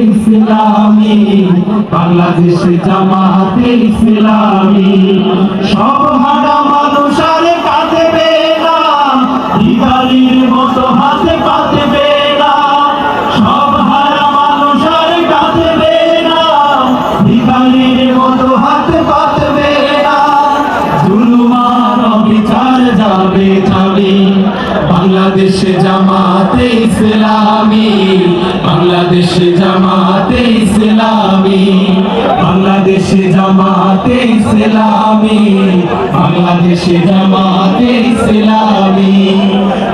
ইসলামী বাংলাদেশ জামাতে ইসলামী সব হারা মানুষ আর কাঁদবে না, ভিখারির মতো হাতে পাতবে না। সব হারা মানুষ আর কাঁদবে না, ভিখারির মতো হাতে পাতবে না। জুলুম আর অবিচার যাবে যাবে, বাংলাদেশ জামাতে ইসলামী বাংলাদেশ জামাতে ইসলামী বাংলাদেশ জামাতে ইসলামী বাংলাদেশ জামাতে ইসলামী।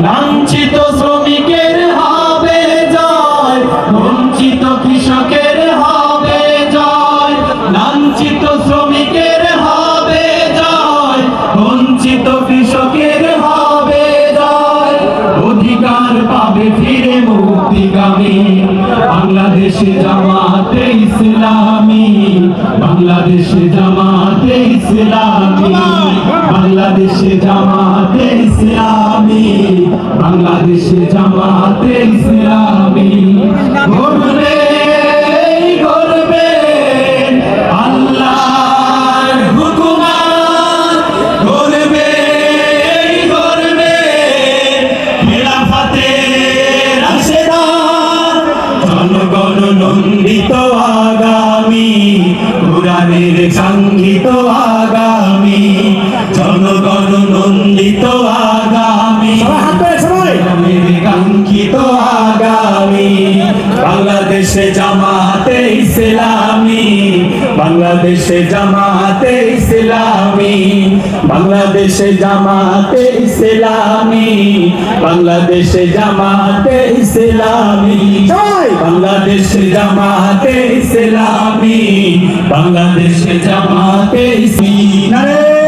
লাঞ্ছিত শ্রমিকের হবে জয়, বঞ্চিত কৃষকের হবে জয়। লাঞ্ছিত শ্রমিকের হবে জয়, বঞ্চিত কৃষকের হবে জয়। অধিকার পাবে ফিরে মুক্তিগামী বাংলাদেশ জামাতে ইসলামী বাংলাদেশ জামাতে ইসলামী বাংলাদেশ জামাতে ইসলামী বাংলাদেশ জামাতে ইসলামী। গর্বে গর্বে আল্লাহর হুকুমত, গর্বে গর্বে খেলাফতের আশীর্বাদ। জনগণ নন্দিত আগামী কোরআনের কাঙ্ক্ষিত আগামী, জনগণ নন্দিত আগামী কোরআনের কাঙ্ক্ষিত আগামী। বাংলাদেশ জামাতে ইসলামী বাংলাদেশ জামাতে ইসলামী বাংলাদেশ জামাতে ইসলামী বাংলাদেশ জামাতে ইসলামী বাংলাদেশ জামাতে ইসলামী বাংলাদেশ জামাতে ইসলামী।